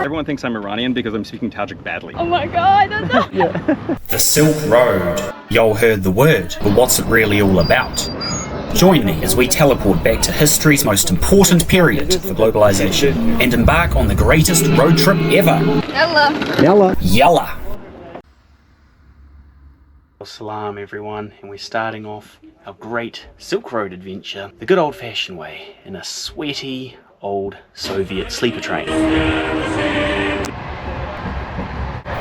Everyone thinks I'm Iranian because I'm speaking Tajik badly. Oh my god, I don't know. Yeah. The Silk Road. Y'all heard the word, but what's it really all about? Join me as we teleport back to history's most important period for globalization and embark on the greatest road trip ever. Yalla. Yalla. Yalla. Salam everyone, and we're starting off our great Silk Road adventure the good old-fashioned way in a sweaty old Soviet sleeper train.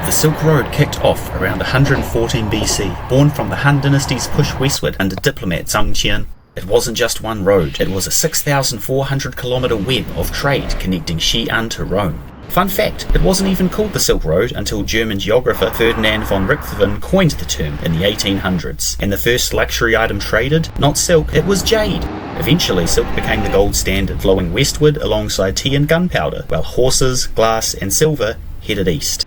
The Silk Road kicked off around 114 BC, born from the Han dynasty's push westward under diplomat Zhang Qian. It wasn't just one road, it was a 6,400 kilometre web of trade connecting Xi'an to Rome. Fun fact, it wasn't even called the Silk Road until German geographer Ferdinand von Richthofen coined the term in the 1800s, and the first luxury item traded, not silk, it was jade. Eventually silk became the gold standard, flowing westward alongside tea and gunpowder, while horses, glass and silver headed east.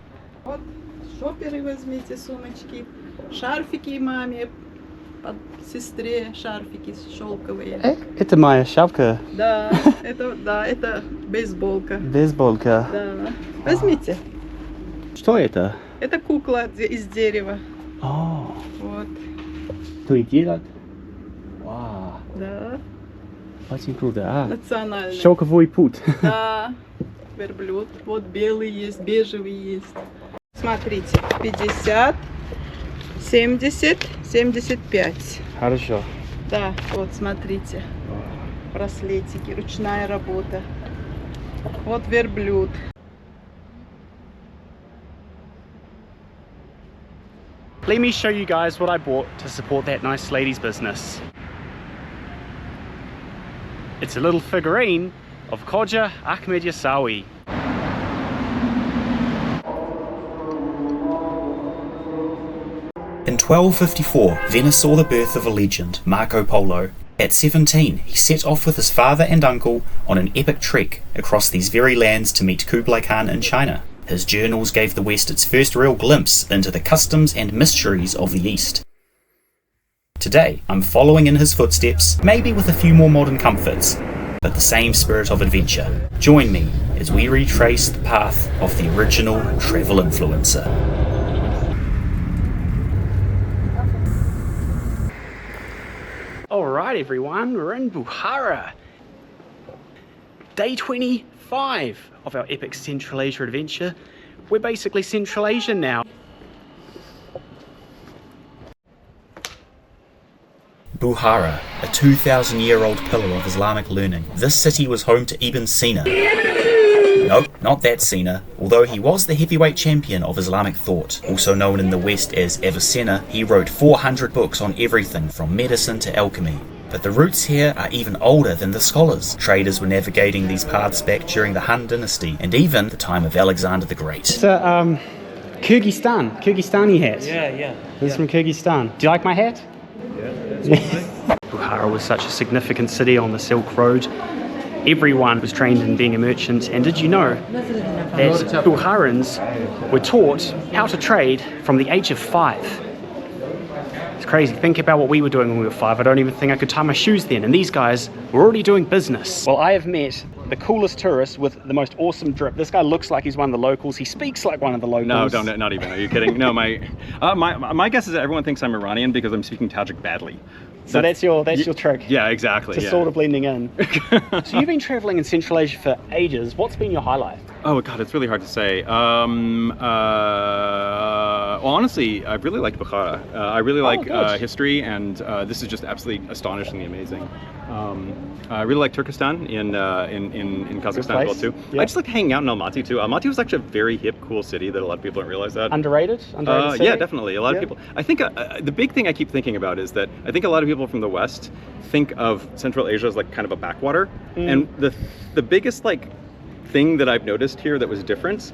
Шоперы возьмите, сумочки, шарфики маме, сестре шарфики шелковые. Это моя шапка. Да, это бейсболка. Бейсболка. Да. Возьмите. Что это? Это кукла из дерева. О. Вот. Что и делать? Вау. Да. Очень круто. Национальный. Шелковый путь. Да. Верблюд. Вот белый есть, бежевый есть. Смотрите, 50, 70, 75. Хорошо. Да, вот смотрите. Браслетики, ручная работа. Вот верблюд. Let me show you guys what I bought to support that nice lady's business. It's a little figurine of Khoja Ahmed Yasawi. In 1254, Venice saw the birth of a legend, Marco Pollo. At 17, he set off with his father and uncle on an epic trek across these very lands to meet Kublai Khan in China. His journals gave the West its first real glimpse into the customs and mysteries of the East. Today, I'm following in his footsteps, maybe with a few more modern comforts, but the same spirit of adventure. Join me as we retrace the path of the original travel influencer. Alright everyone, we're in Bukhara. Day 25 of our epic Central Asia adventure. We're basically Central Asian now. Bukhara, a 2,000-year-old pillar of Islamic learning. This city was home to Ibn Sina. Nope, not that Sina. Although he was the heavyweight champion of Islamic thought, also known in the West as Avicenna, he wrote 400 books on everything from medicine to alchemy. But the roots here are even older than the scholars. Traders were navigating these paths back during the Han dynasty, and even the time of Alexander the Great. It's a Kyrgyzstani hat. Yeah. This is from Kyrgyzstan. Do you like my hat? Yeah. Bukhara was such a significant city on the Silk Road. Everyone was trained in being a merchant, and did you know that Bukharans were taught how to trade from the age of 5? It's crazy. Think about what we were doing when we were 5. I don't even think I could tie my shoes then, and these guys were already doing business. Well, I have met the coolest tourist with the most awesome drip. This guy looks like he's one of the locals. He speaks like one of the locals. No, don't, not even. Are you kidding? No, my guess is that everyone thinks I'm Iranian because I'm speaking Tajik badly. So that's your trick. Yeah, exactly. Just sort of blending in. So you've been traveling in Central Asia for ages. What's been your highlight? Oh god, it's really hard to say. Well, honestly, I really liked Bukhara. I really like history, and this is just absolutely astonishingly amazing. I really like Turkestan in Kazakhstan as well too. Yep. I just like hanging out in Almaty too. Almaty was actually a very hip, cool city that a lot of people don't realize that. Underrated? City? Yeah, definitely. A lot of people. I think the big thing I keep thinking about is that I think a lot of people from the West think of Central Asia as like kind of a backwater, and the biggest like thing that I've noticed here that was different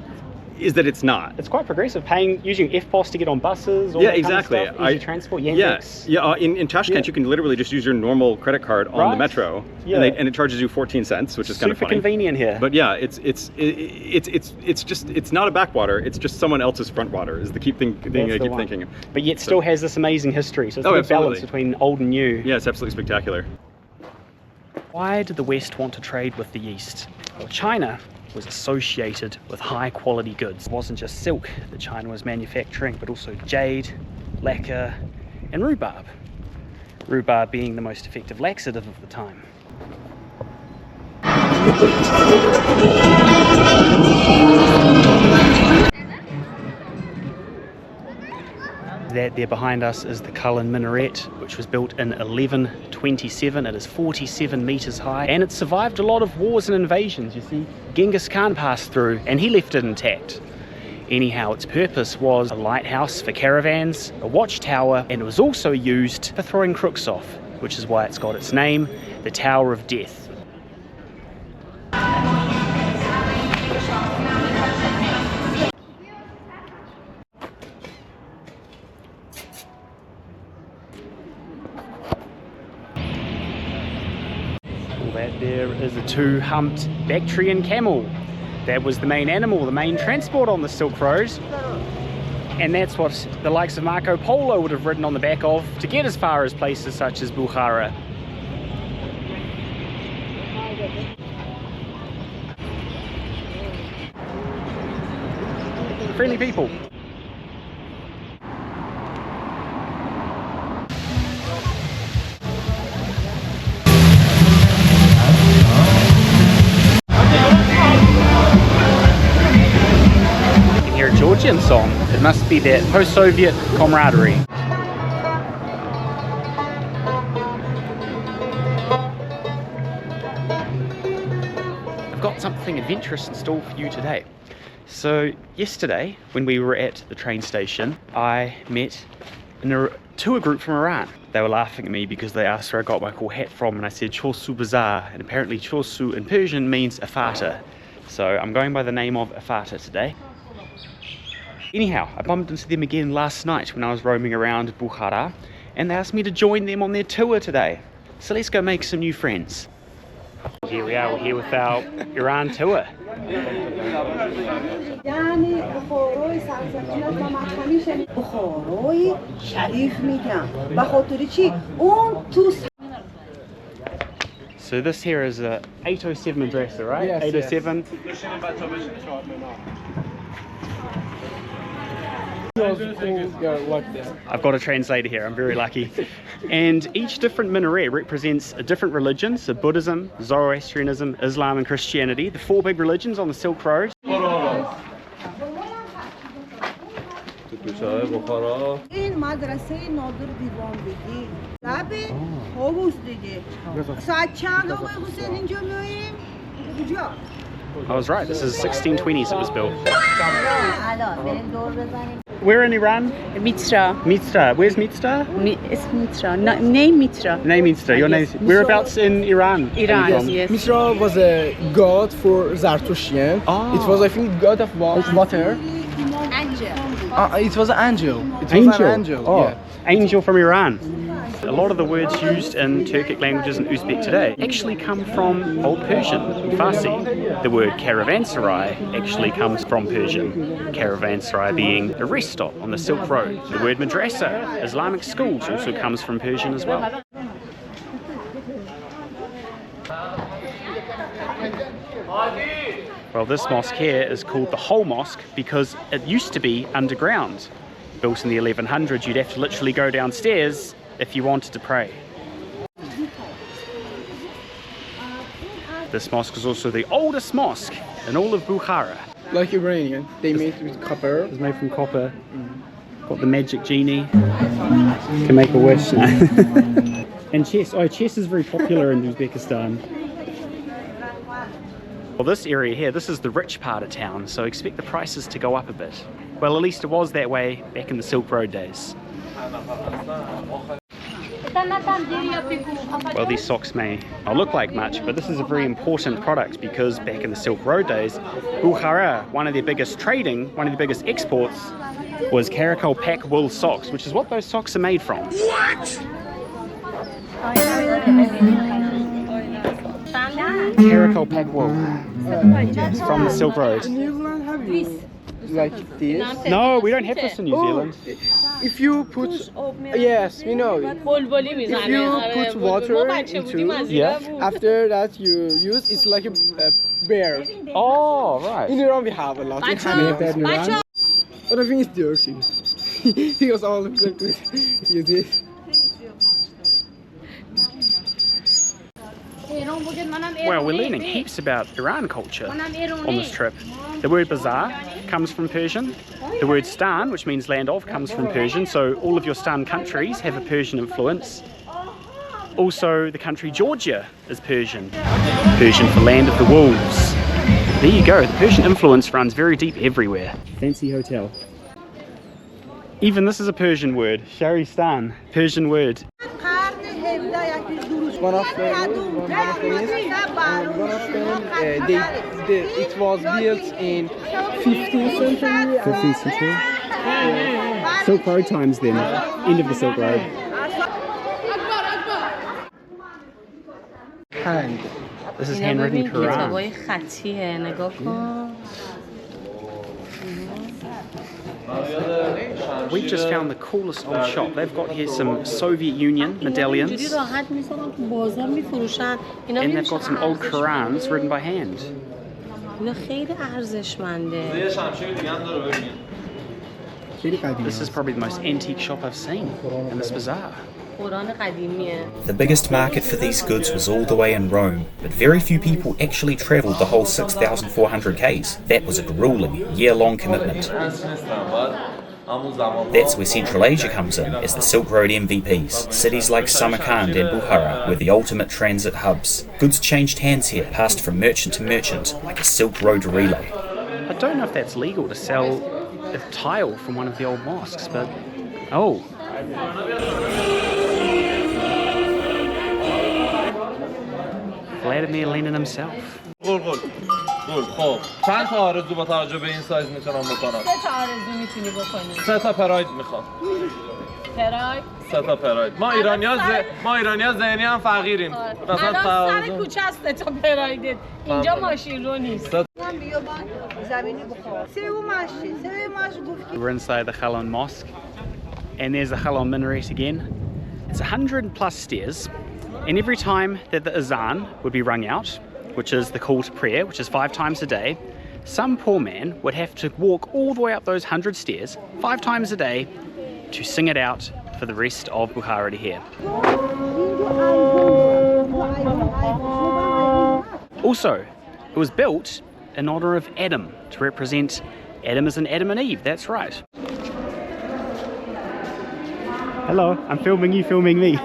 is that it's not. It's quite progressive, using FPOS to get on buses, all yeah, that exactly. Kind of stuff, easy transport, Yes. Yeah, in Tashkent you can literally just use your normal credit card on the metro, and it charges you 14 cents, which is kind of funny. Super convenient here. But yeah, it's not a backwater, it's just someone else's front water is the key thing I keep thinking. But yet still has this amazing history, so it's a good balance between old and new. Yeah, it's absolutely spectacular. Why did the West want to trade with the East? Well, China was associated with high quality goods. It wasn't just silk that China was manufacturing, but also jade, lacquer, and rhubarb. Rhubarb being the most effective laxative of the time. That there behind us is the Cullen Minaret, which was built in 1127. It is 47 meters high, and it survived a lot of wars and invasions. You see, Genghis Khan passed through and he left it intact. Anyhow, its purpose was a lighthouse for caravans, a watchtower, and it was also used for throwing crooks off, which is why it's got its name, the Tower of Death. That there is a two-humped Bactrian camel. That was the main animal, the main transport on the Silk Road. And that's what the likes of Marco Pollo would have ridden on the back of to get as far as places such as Bukhara. Friendly people. Georgian song. It must be that post-Soviet camaraderie. I've got something adventurous in store for you today. So yesterday, when we were at the train station, I met a tour group from Iran. They were laughing at me because they asked where I got my cool hat from, and I said Chorsu Bazaar, and apparently Chorsu in Persian means Afata. So I'm going by the name of Afata today. Anyhow, I bumped into them again last night when I was roaming around Bukhara, and they asked me to join them on their tour today. So let's go make some new friends. Here we are, we're here with our Iran tour. So this here is a 807 madrasa, right? Yes, 807. Yes. I've got a translator here, I'm very lucky. And each different minaret represents a different religion, so Buddhism, Zoroastrianism, Islam and Christianity, the four big religions on the Silk Road. I was right, this is 1620s it was built. Where in Iran? Mitra. Mitra. Where's Mitra? It's Mitra. Name Mitra. Name Mitra. Your name. Whereabouts in Iran? Iran, yes. Mitra was a god for Zartushian. Oh. It was, I think, god of water. Angel. It was an angel. It was Angel. an angel. Oh, Yeah. Angel from Iran. A lot of the words used in Turkic languages and Uzbek today actually come from Old Persian, Farsi. The word caravanserai actually comes from Persian. Caravanserai being a rest stop on the Silk Road. The word madrasa, Islamic schools, also comes from Persian as well. Well, this mosque here is called the Whole Mosque because it used to be underground. Built in the 1100s, you'd have to literally go downstairs if you wanted to pray. This mosque is also the oldest mosque in all of Bukhara. Like Iranian, they made with copper. It's made from copper. Got the magic genie. Can make a wish. And chess. Oh, chess is very popular in Uzbekistan. Well, this area here, this is the rich part of town, so expect the prices to go up a bit. Well, at least it was that way back in the Silk Road days. Well, these socks may not look like much, but this is a very important product because back in the Silk Road days, Bukhara, one of their biggest exports was Karakol pack wool socks, which is what those socks are made from. What? Karakol pack wool from the Silk Road. In New Zealand, have you like this? No, we don't have this in New Zealand. if you put, yes, we know it. If you put water into, Yeah. after that you use, it's like a bear. Oh, right. In Iran we have a lot. We have that in Iran. But I think it's dirty. Because all the people use it. Well, we're learning heaps about Iran culture on this trip. The word bazaar comes from Persian. The word stan, which means land of, comes from Persian. So all of your stan countries have a Persian influence. Also, the country Georgia is Persian. Persian for land of the wolves. There you go. The Persian influence runs very deep everywhere. Fancy hotel. Even this is a Persian word. Sharistan, Persian word. One of them, it was built in 15th century. 15th century. Silk Road times then. End of the Silk Road. Hand. This is handwritten Quran. We've just found the coolest old shop. They've got here some Soviet Union medallions. And they've got some old Qurans written by hand. This is probably the most antique shop I've seen in this bazaar. The biggest market for these goods was all the way in Rome, but very few people actually travelled the whole 6,400 k's. That was a grueling, year-long commitment. That's where Central Asia comes in, as the Silk Road MVPs. Cities like Samarkand and Bukhara were the ultimate transit hubs. Goods changed hands here, passed from merchant to merchant, like a Silk Road relay. I don't know if that's legal to sell a tile from one of the old mosques, but... Oh. Vladimir Lenin himself. خب چند تا آرزو با توجه به این سایز میتونم بکنم؟ 3 تا آرزو میتونی بکنی. 3 تا پراید میخوام. پراید؟ 3 تا پراید. ما ایرانی‌ها ذهنی هم فقیریم. مثلا سر کوچه است 3 تا پرایدت. اینجا ماشین رو نیست. We're inside the Khalon Mosque, and there's the Khalon minaret again. It's 100 plus stairs, and every time that the azan would be rung out, which is the call to prayer, which is 5 times a day, some poor man would have to walk all the way up those 100 stairs 5 times a day to sing it out for the rest of Bukhara to hear. Also, it was built in honor of Adam, to represent Adam as in Adam and Eve, that's right. Hello, I'm filming you, filming me.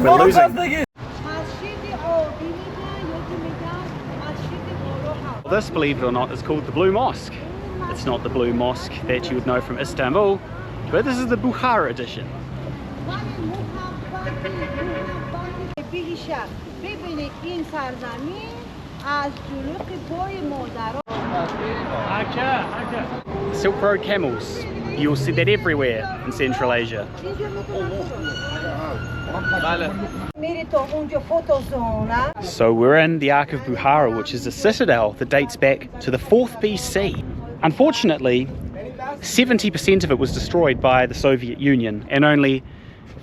We're losing. This, believe it or not, is called the Blue Mosque. It's not the Blue Mosque that you would know from Istanbul, but this is the Bukhara edition. Silk Road camels. You'll see that everywhere in Central Asia. So we're in the Ark of Bukhara, which is a citadel that dates back to the 4th BC. Unfortunately, 70% of it was destroyed by the Soviet Union, and only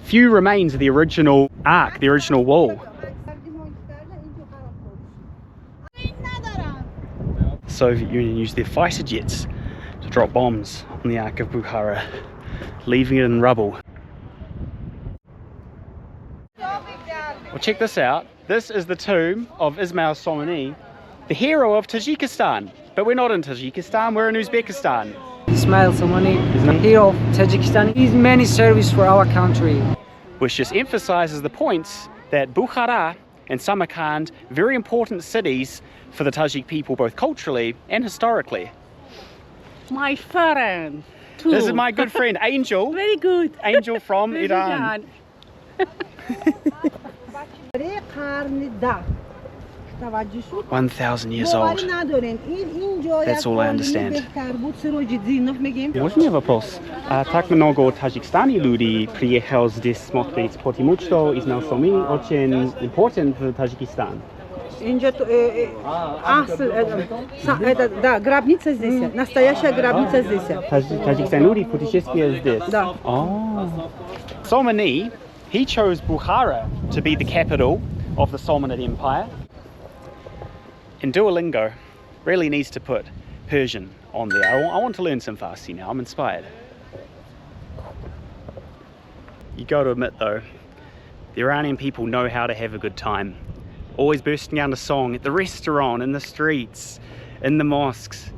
few remains of the original ark, the original wall. Soviet Union used their fighter jets to drop bombs on the Ark of Bukhara, leaving it in rubble. Well, check this out. This is the tomb of Ismail Somani, the hero of Tajikistan. But we're not in Tajikistan, we're in Uzbekistan. Ismail Somani, the hero of Tajikistan. He's many service for our country. Which just emphasizes the points that Bukhara and Samarkand, very important cities for the Tajik people, both culturally and historically. My friend. Too. This is my good friend, Angel. Very good. Angel from Iran. 1,000 years old. That's all I understand. Можно вопрос? Так много таджикстани люди приехал здесь смотреть, потому что Ismail Somani очень important в Таджикистан. Да, гробница здесь. Настоящая гробница здесь. Таджикистан люди путешествия здесь. Да. Somani, he chose Bukhara to be the capital of the Samanid Empire. And Duolingo really needs to put Persian on there. I want to learn some Farsi now, I'm inspired. You got to admit though, the Iranian people know how to have a good time. Always bursting out a song at the restaurant, in the streets, in the mosques.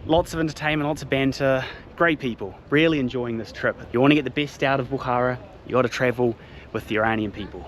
Lots of entertainment, lots of banter. Great people, really enjoying this trip. You want to get the best out of Bukhara, you got to travel with the Iranian people.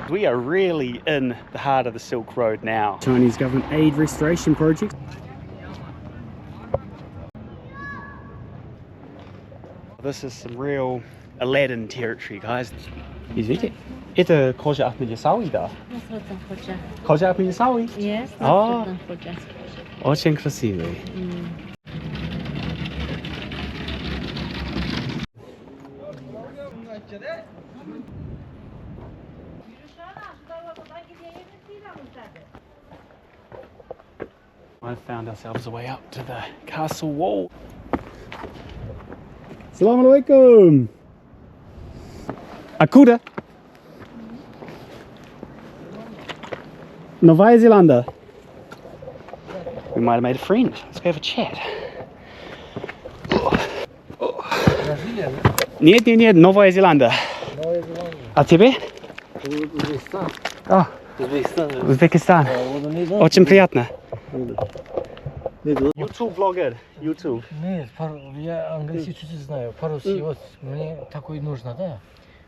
We are really in the heart of the Silk Road now. Chinese government aid restoration project. This is some real Aladdin territory, guys. Извините, это кожа от Мидисауи, да? Кожа от Мидисауи? Yes. Очень красивый. I found ourselves a way up to the castle wall. Assalamu alaikum. Akuda. Новая Зеландия. We might have made a friend. Let's go have a chat. Нет, нет, нет, Новая Зеландия. А тебе? Узбекистан. О, Узбекистан. Очень приятно. YouTube блогер, YouTube. Нет, я английский чуть-чуть знаю. По-русски вот мне такой нужно, да?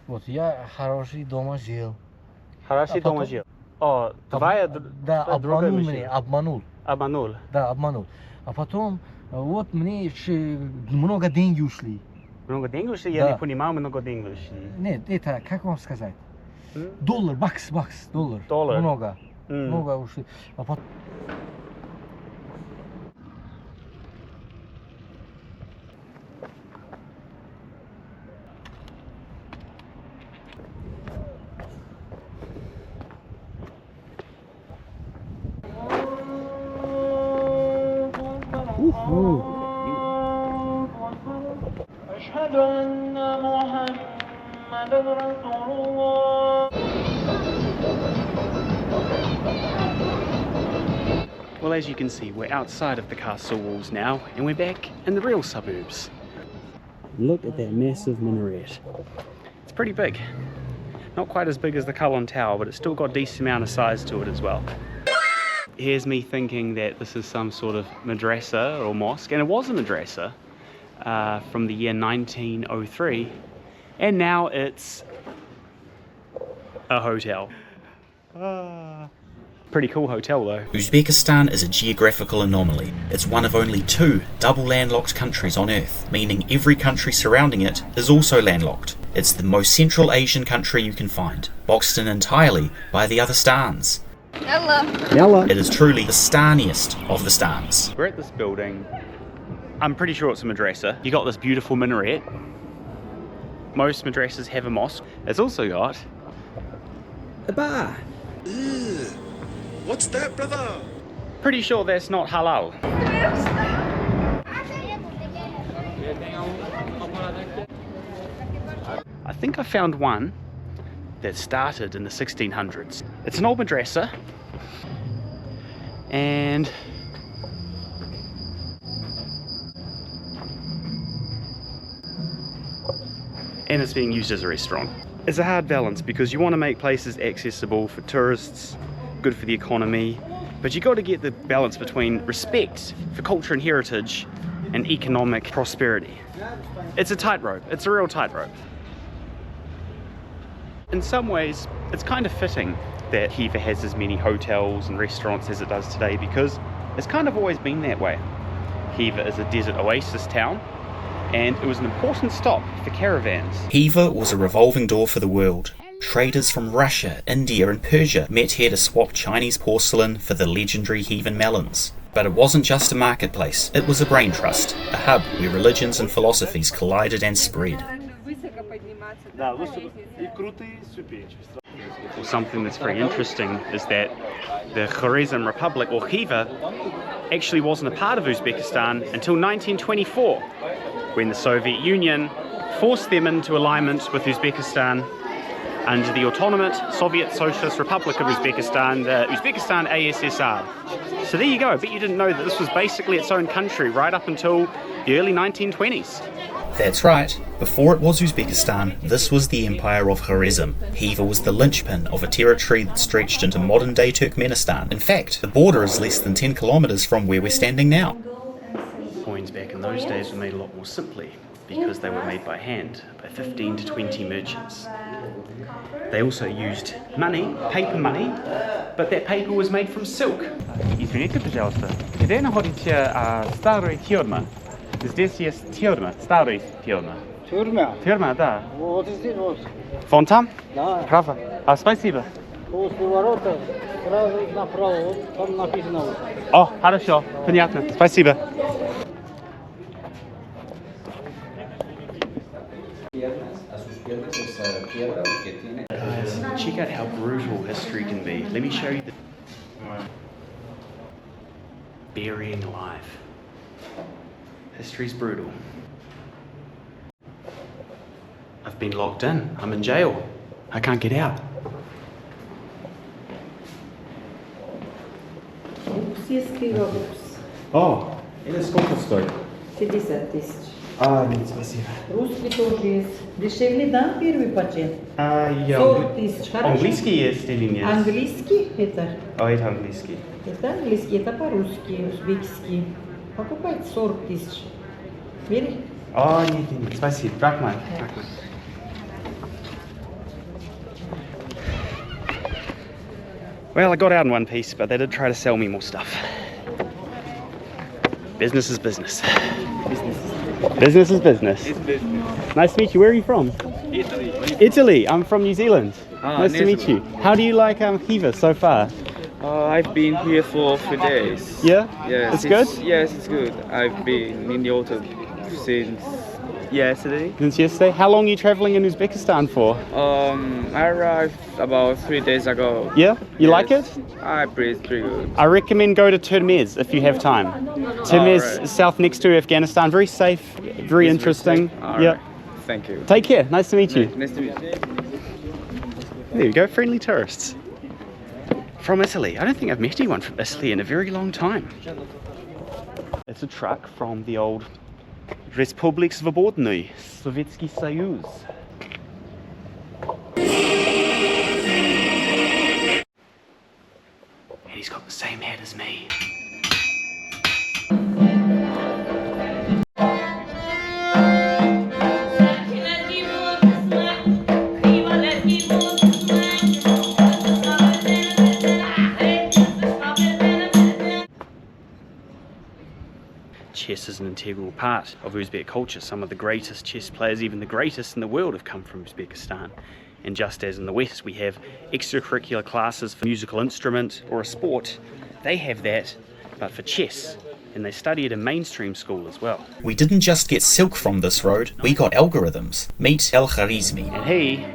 Вот я хороший дома жил. Хороший дома жил. О, твоя да, обманул меня, обманул. Обманул. Да, обманул. А потом вот мне много денег ушли. Много денег ушли? Я не понимаю, много денег ушли. Нет, это как вам сказать? Доллар, бакс, доллар. Доллар. Много ушли. А потом... أشهد أن محمدًا رسول الله. Well, as you can see, we're outside of the castle walls now, and we're back in the real suburbs. Look at that massive minaret. It's pretty big. Not quite as big as the Kalon Tower, but it's still got a decent amount of size to it as well. Here's me thinking that this is some sort of madrasa or mosque, and it was a madrasa from the year 1903, And now it's a hotel. Pretty cool hotel though. Uzbekistan is a geographical anomaly. It's one of only 2 double landlocked countries on Earth, meaning every country surrounding it is also landlocked. It's the most Central Asian country you can find, boxed in entirely by the other stans. Hello. It is truly the staniest of the stans. We're at this building. I'm pretty sure it's a madrasa. You got this beautiful minaret. Most madrasas have a mosque. It's also got a bar. What's that, brother? Pretty sure that's not halal. I think I found one that started in the 1600s. It's an old madrasa, and it's being used as a restaurant. It's a hard balance because you want to make places accessible for tourists, good for the economy, but you got to get the balance between respect for culture and heritage and economic prosperity. It's a tightrope. It's a real tightrope. In some ways, it's kind of fitting that Khiva has as many hotels and restaurants as it does today, because it's kind of always been that way. Khiva is a desert oasis town, and it was an important stop for caravans. Khiva was a revolving door for the world. Traders from Russia, India and Persia met here to swap Chinese porcelain for the legendary Khivan melons. But it wasn't just a marketplace, it was a brain trust, a hub where religions and philosophies collided and spread. Something that's very interesting is that the Khwarizm Republic, or Khiva, actually wasn't a part of Uzbekistan until 1924, when the Soviet Union forced them into alignment with Uzbekistan under the autonomous Soviet Socialist Republic of Uzbekistan, the Uzbekistan ASSR. So there you go. I bet you didn't know that this was basically its own country right up until the early 1920s. That's right. Before it was Uzbekistan, this was the Empire of Khwarizm. Khiva was the linchpin of a territory that stretched into modern-day Turkmenistan. In fact, the border is less than 10 kilometers from where we're standing now. Coins back in those days were made a lot more simply, because they were made by hand by 15 to 20 merchants. They also used money, paper money, but that paper was made from silk. Извините, пожалуйста, где находится старая тюрьма? Здесь есть тюрьма, старая тюрьма. Тюрьма? Тюрьма, да. Вот здесь вот. Вон там? Да. Право. Спасибо. После ворота сразу направо, вот там написано. О, хорошо, понятно. Спасибо. Guys, check out how brutal history can be. Let me show you the burying alive. History's brutal. I've been locked in. I'm in jail. I can't get out. Oh, это сколько стоит? 50 000. Нет, спасибо. Русский тоже есть. Дешевле, да, первый пакет? 40 000, хорошо? Английский есть или нет? Английский это? Это английский. Это английский, это по-русски, узбекский. Покупайте 40 000. Бери? Нет, спасибо. Брахман. Well, I got out in one piece, but they did try to sell me more stuff. Business is business. Business is business. It's business. Nice to meet you. Where are you from? Italy. Italy. I'm from New Zealand. Nice to meet nice. you. How do you like Khiva so far? I've been here for a few days. Yeah? Yes. It's good? Yes, it's good. I've been in the autumn since yesterday. Since yesterday? How long are you travelling in Uzbekistan for? I arrived about 3 days ago. Yeah? You like Yes. it? I breathe pretty good. I recommend go to Termez if you have time. Termez, Alright. is south next to Afghanistan. Very safe, very interesting. All Yeah. right. Thank you. Take care. Nice to meet you. Nice to meet you. There you go. Friendly tourists. From Italy. I don't think I've met anyone from Italy in a very long time. It's a truck from the old Republik Svobodny, Sovietsky Soyuz. And he's got the same hat as me. chess is an integral part of Uzbek culture. Some of the greatest chess players, even the greatest in the world, have come from Uzbekistan. And just as in the West we have extracurricular classes for musical instrument or a sport, they have that, but for chess. And they study it in mainstream school as well. We didn't just get silk from this road, we got algorithms. Meet Al-Khwarizmi. And he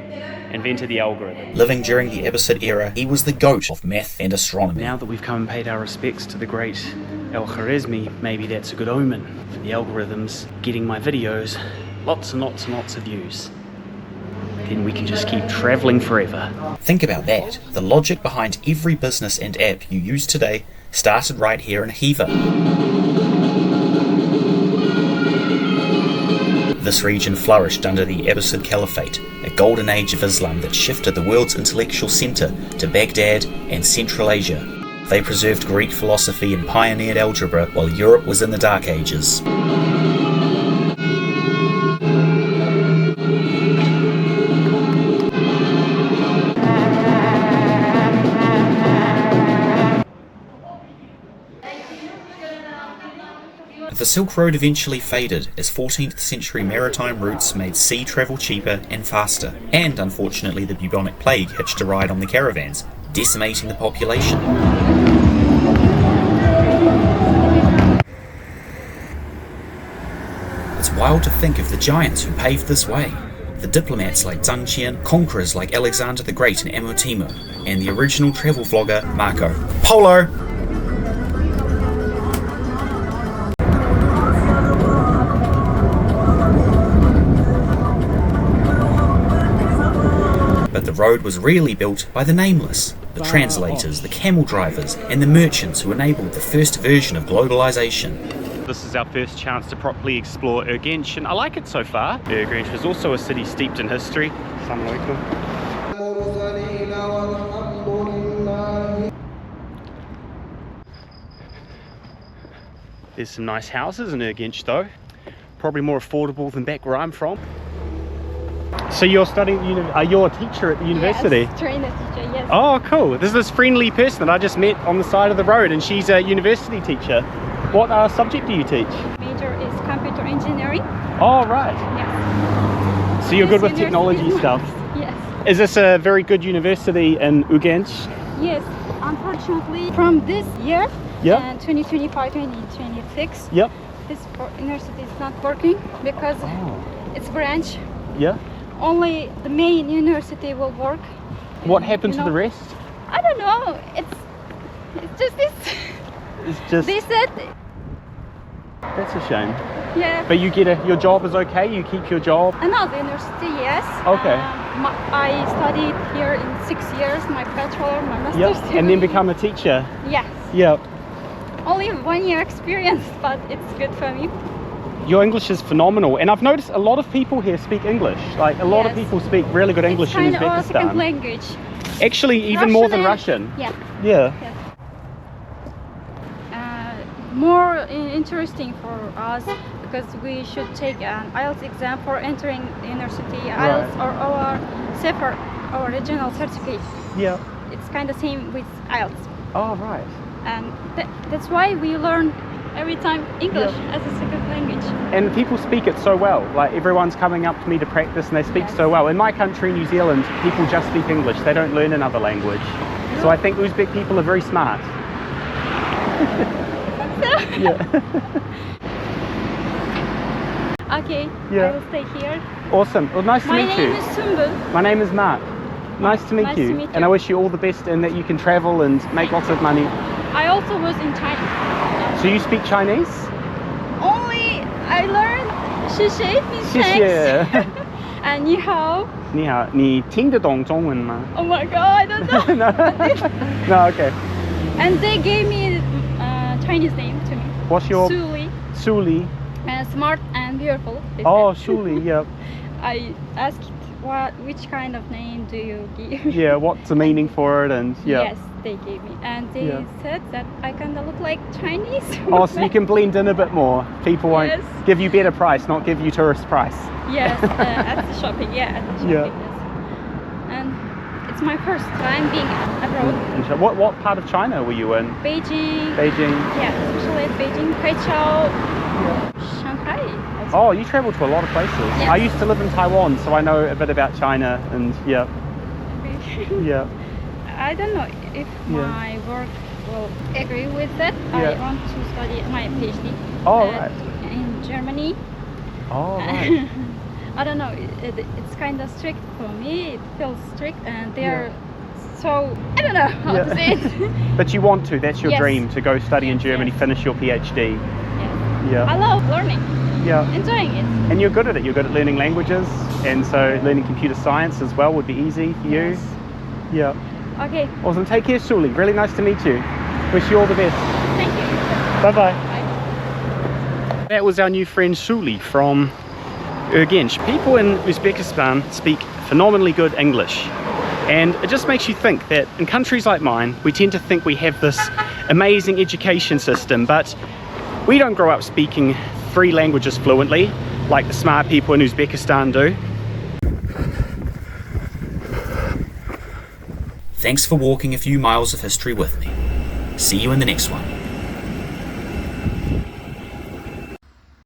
invented the algorithm. Living during the Abbasid era, he was the goat of math and astronomy. Now that we've come and paid our respects to the great Al-Khwarizmi, maybe that's a good omen for the algorithms getting my videos lots and lots and lots of views. Then we can just keep travelling forever. Think about that. The logic behind every business and app you use today started right here in Khiva. This region flourished under the Abbasid Caliphate, a golden age of Islam that shifted the world's intellectual centre to Baghdad and Central Asia. They preserved Greek philosophy and pioneered algebra while Europe was in the Dark Ages. The Silk Road eventually faded as 14th century maritime routes made sea travel cheaper and faster, and unfortunately the bubonic plague hitched a ride on the caravans, decimating the population. It's wild to think of the giants who paved this way. The diplomats like Zhang Qian, conquerors like Alexander the Great and Amo Timur, and the original travel vlogger Marco Pollo. But the road was really built by the nameless, the translators, the camel drivers, and the merchants who enabled the first version of globalization. This is our first chance to properly explore Urgench, and I like it so far. Urgench is also a city steeped in history. Assalamu alaikum. There's some nice houses in Urgench though. Probably more affordable than back where I'm from. So you're studying, you're a teacher at the university? Yes, trainer teacher, yes. Oh, cool. There's this friendly person that I just met on the side of the road, and she's a university teacher. What subject do you teach? Major is computer engineering. Oh, right. Yes. So you're good with technology stuff? Yes. Is this a very good university in Urgench? Yes. Unfortunately, from this year, Yep. 2025-2026, Yep. this university is not working because it's branch. Yeah. Only the main university will work. What happened to the rest? I don't know. It's just this. It's just... They said. That's a shame. Yeah. But you get your job is okay? You keep your job? Another university, yes. Okay. I studied here in 6 years, my bachelor, my master's. Yep. And then become a teacher? Yes. Yep. Only 1 year experience, but it's good for me. Your English is phenomenal, and I've noticed a lot of people here speak English. Like a lot of people speak really good English in It's kind of a second Uzbekistan. language. Actually, even more than Russian. Yeah. Yeah. Yes. More interesting for us because we should take an IELTS exam for entering the university. IELTS or our SEFR, our regional certificate. Yeah. It's kind of same with IELTS. Oh, right. And that's why we learn every time English as a second language. And people speak it so well. Like everyone's coming up to me to practice and they speak so well. In my country, New Zealand, people just speak English. They don't learn another language. So I think Uzbek people are very smart. Yeah. Okay, Yeah. I will stay here. Awesome. Well, nice to meet you. My name is Sumbul. My name is Mark. Nice to meet Nice you. to meet And you. I wish you all the best and that you can travel and make lots of money. I also was in China. So you speak Chinese? Only I learned 谢谢 means 谢谢 thanks. And 你好. 你好，你听得懂中文吗？ Oh my god, I don't know. No, okay. And they gave me Chinese name to me. What's your... Suli. Suli. Smart and beautiful. they Oh, said. Suli, yeah. I asked which kind of name do you give? Yeah, what's the meaning for it and yeah. Yes, they gave me. And they said that I kind of look like Chinese. Oh, so you can blend in a bit more. People won't Yes. give you better price, not give you tourist price. Yes, at the shopping, at the shopping. Yeah. Yes. And it's my first time being abroad. What part of China were you in? Beijing. Beijing. Yeah, especially Beijing, Haichao, Shanghai. Oh, you traveled to a lot of places. Yes. I used to live in Taiwan, so I know a bit about China, and yeah. Yeah. I don't know if my work will agree with that. I want to study my PhD in Germany. Oh, right. I don't know, it's kind of strict for me. It feels strict, and they're so, I don't know how to say it. But you want to, that's your Yes. dream, to go study in Yes, Germany, yes. finish your PhD. Yes. Yeah. I love learning, Yeah. enjoying it. And you're good at it, you're good at learning languages, and so learning computer science as well would be easy for you. Yes. Yeah. Okay, Awesome, take care, Suli. Really nice to meet you. Wish you all the best. thank you. Bye-bye. That was our new friend Suli from Urgench. People in Uzbekistan speak phenomenally good English, and it just makes you think that in countries like mine we tend to think we have this amazing education system, but we don't grow up speaking 3 languages fluently like the smart people in Uzbekistan do. Thanks for walking a few miles of history with me. See you in the next one.